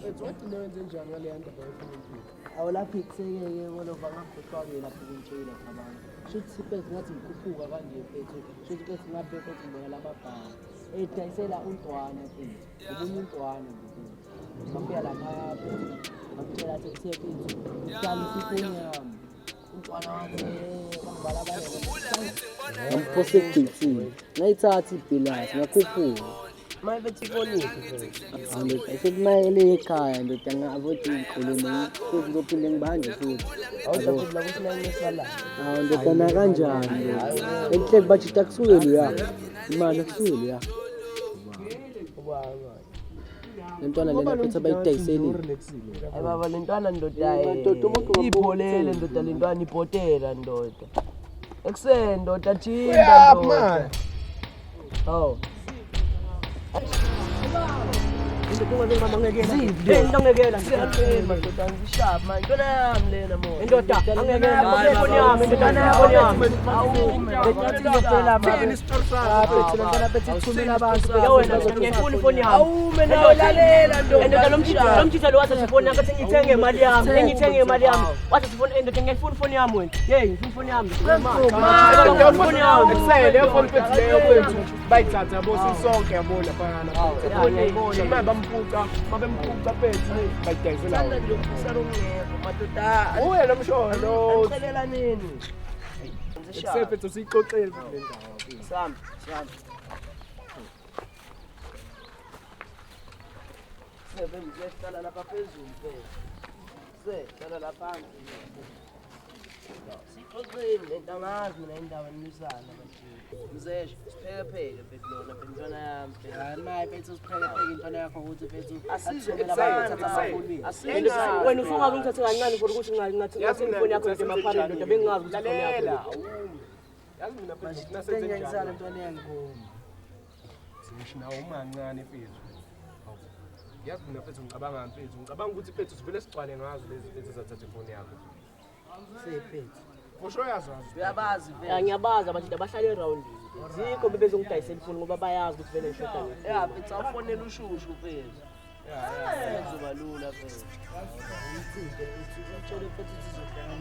Wathi nenze njani ngale ndaba yefoni? Awulaphikiseke ngoba ngakhohlwa lapho kuntshela abantu. Shuthi phezulu ngathi ngikhuphuka kanje mfethu. Shuthi ke singabe futhi ngibona lababhala. Edayisela untwana mfethu. Ubunye untwana mfethu. Ngapha lapha ngicela ukuthi mfethu. Hlala ifoni yami. Untwana wathi bangibala bale. Ngiphoste igcini. Ngayithatha ibhilasi ngakhuphuka. Manje bethi ifoni ando sekumele ekhaya ndoda ngavothi ikhulume kuzophinde ngibanje futhi awuzaphila kusinayini sala ndoda na kanjani enhle budget akusuyeli ya imali akusuyeli ya lentwana lena phethe bayidayiseli baba lentwana ndoda ipholele ndoda lentwana ipotela ndoda ekuseni ndoda thinda ndoda oh into ngekela madoda ngishapa manje into nami lena mo indoda angekela ifoni yami indodana yami bethi ngicela babe phela bethi ithumela abantu wena ngiyifuna ifoni yami awume nawo lalela ndoda lomthiza lo wathi ifoni yakhe ngithenge imali yami wathi ifoni indoda ngiyifuna ifoni yami wena hey ngifuna ifoni yami ifoni yami ekusele ifoni phethi leyo kwethu bayithatha bosi sonke yabona phana bampuca phethi bayidayisela wona ngiyokusala ungekho madoda wena msholo ngicela nini sefethu siyixoxele le ndawo sami sebe ngihlala lapha phezulu hlala lapha sixoxeni lentangazi mina indawo enisana mzeshe sipheke bethu lona bentwana yami hayi maye bethu sipheke intwana yakho ukuthi bethu asizobela abantu wena usungabe ngithathe kancane for ukuthi ngathi ifoni yakho yasemaphareni ndoda bengingazi ukuthi ifoni yakho yazi mina phela nasenze njalo intwana yangikhona sishina umancane mfethu yazi mina phela ngicabanga mfethu ngicabanga ukuthi phela sivele sigcwale ngazo lezi phela ezathatha ifoni yakho sephethu Kusho yazazi uyabazi vele ngiyabazi abantu abahlala eround zikho bebeze ngidayisela ifoni ngoba bayazi ukuthi vele ngishoda ngini bethu afonela ushushu phela kuzoba lula phela utshele futhi sizodlala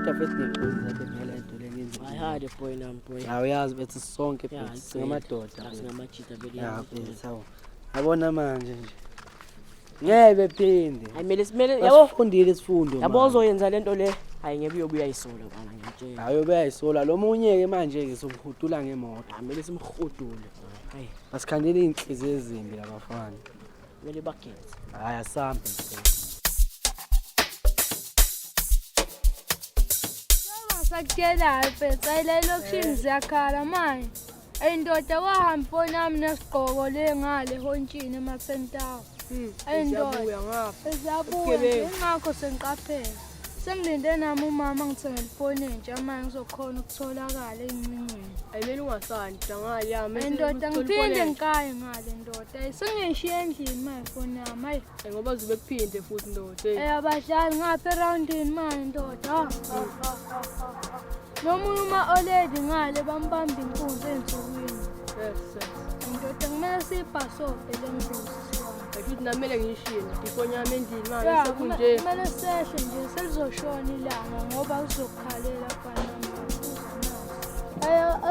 kodwa futhi ngiyaqonda phela into lengenza Ayihade boy nami boy. awuyazi bethi sonke futhi singamadoda Singamachita vele. ya sawo yabona manje nje ngeke phinde Ayimele simele yabo ufundile isifundo yabo ozoyenza lento le hayi ngeke uyobuya isola bana ngiyamtshela. hayo beyayisola lo munye ke manje ke somhudula ngemoto Ayimele simhudule. Hayi basikhandela inhliziyo ezimbi labafana kumele bagenze. hayi asambe Sakutshela phela la lokishini ziyakhala manje. Ayindoda wahamba fonami nesigqoko le ngale hontshini emasentawo. Ayindoda ezabuya ngakho sengiqaphela. Sengilinde nami umama ngithengele ifoni entsha manje ngizokhona ukutholakala encingweni. Ayimele ungasandi dangali yami. Ayindoda ngiphinde ngikaye ngale ndoda. Ayisengiyishiye endlini manje ifoni yami. Hayi ngoba zibe kuphinde futhi ndoda. Abadlali ngapha eroundini manje ndoda. Nomunye uma oledi ngale bambamba inkunzi ensukwini. Ndoda kumele sibhasope lembuzi. Futhi namele ngiyishile ifoni yami endlini manje sekunje. Kumele sehle nje selizoshona ilanga ngoba kuzokhalela abanye.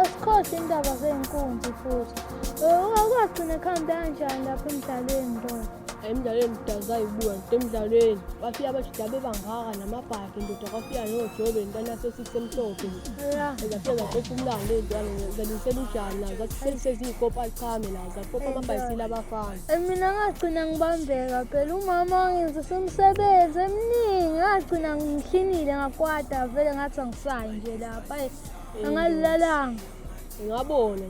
Asikhohle indaba zeenkunzi futhi. Ungagcina ekhanda kanjani lapha emdlalweni ndoda? Emidlalweni kudaza ayibuka emidlalweni bafika abajida bebangaka namabhaki ndoda kwafika nojobe intana sesisemhlophe ezafika zaphepha umlando ezwane zalisela ujani la zathi seziyikopa alichame la zaphopha amabhayisikili abafana. Mina ngagcina ngibambeka phela umama wangenza semsebenzi eminingi ngagcina ngihlinile ngakwada vele ngathi angisayi nje lapha angalilalanga. Ngabona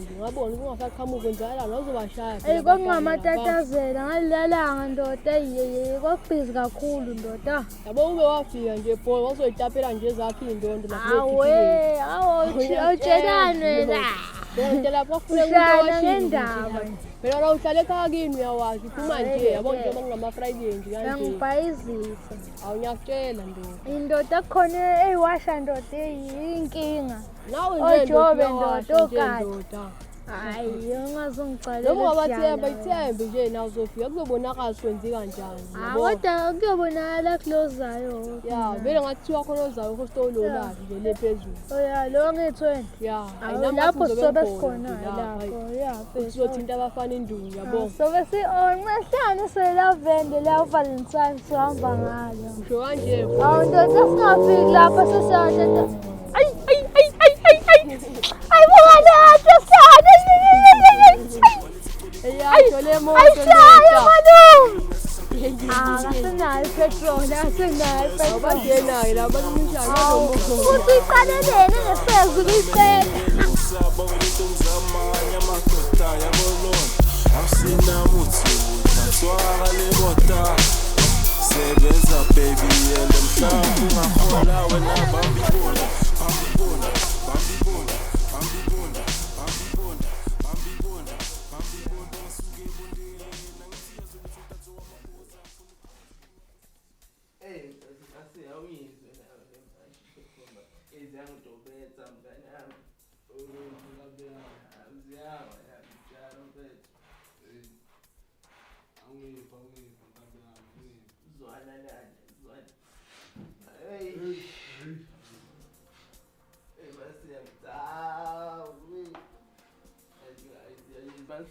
kungasaqhamuka njalo nawuzobashaya. Kwangamatatazela ngalilalanga ndoda kwakubhizi kakhulu ndoda. Yabo ube wafika nje boy wazoyitapela nje zakhe indondo Awutshelane la. Ngiyatshela bafuna ngendaba. Phela la uhlale ekhaya kini uyawazi uphuma nje yabo nje ngama Friday nje kanje. Ngibhayizisa. Awunyakutshela ndoda. Indoda khona eyiwasha ndoda eyinkinga. Nawe nje ndoda okade. Hayi ungazongicalela. Noma wabathemba ithembe nje nawe uzofika kuzobonakala kwenze kanjani. Kodwa kuyobonakala closeayo. Ya vele ngathiwa khona ozayo hostolo la nje le phezulu. Ya lo nge20. Ya lapho sobe sikhona lapho ya sizothinta abafana induku yabo. Sobe si mahlane selavende la Valentine sihamba ngalo. Usho kanje. Ndoda singafiki lapha sesiyathatha. Ay bwana tsana. Ayashole moto ndoda. Asingayi petrol, asingayi petrol. Abangena la bakumshaya ngombuso. Uthi iqalelene ngesezulu icela. Sabonito mzamanya makota ya bolon. Asina muthi natswara le bota. Sebenza baby yele mhlambu ngahola wena bambibona.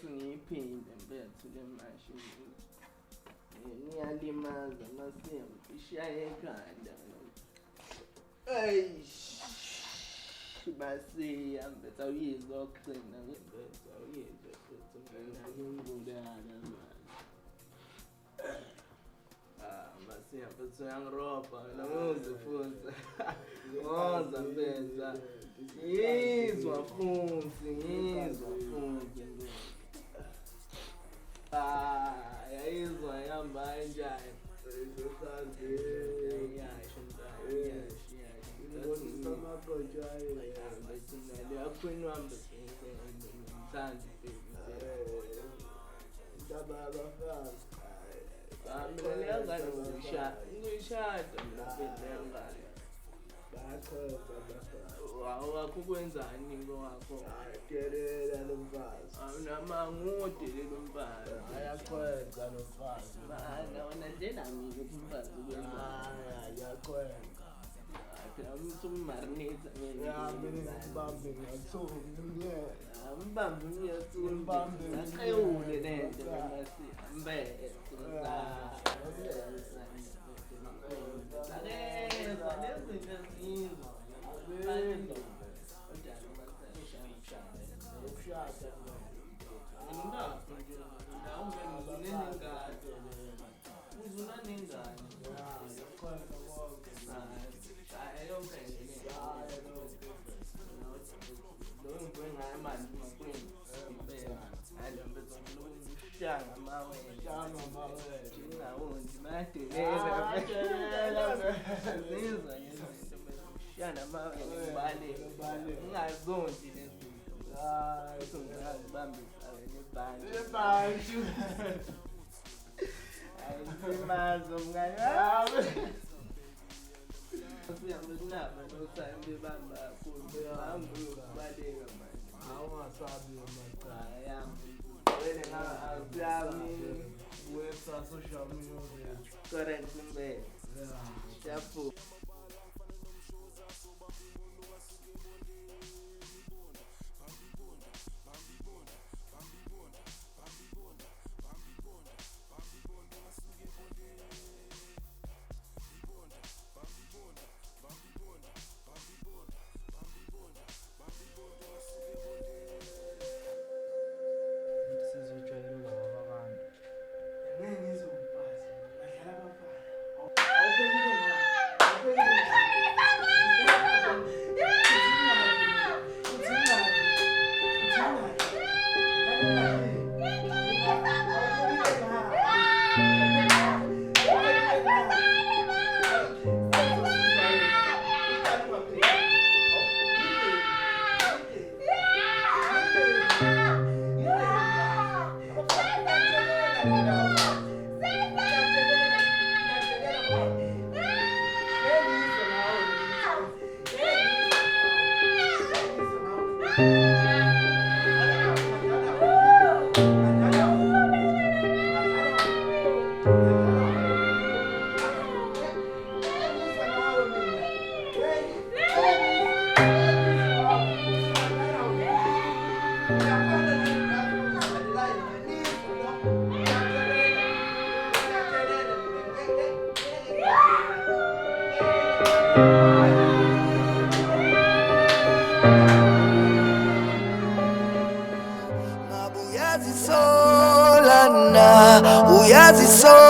Ngiyiphinde mbethu le mashini ngiyalimaza masembu ishaye ekhanda basiya mbethu awuyizwa okuqina mbethu awuyizwa futhi ngingibulala masiya mbethu uyangirobha namuzi futhi ngoza mbethu ngizwa futhi yayizwa yamba kanjani akhwini wami wakho kwenzani ngowakho Delela lo mfazi. awunamangude lo mfazi Ayakwenza lo mfazi. wona nje nami ukuthi umfazi Ayakwenza. Marinate Yeah, ngibambe ngiyathuka. ambambe ngiyathuka akayule lento mase ambe social media. Correct, Chapo.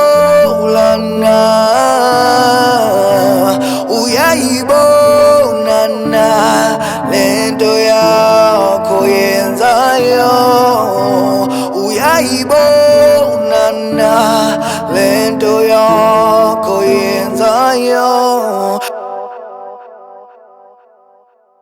Uyazisolana uyayibonana lento yakho yenzayo uyayibonana lento yakho yenzayo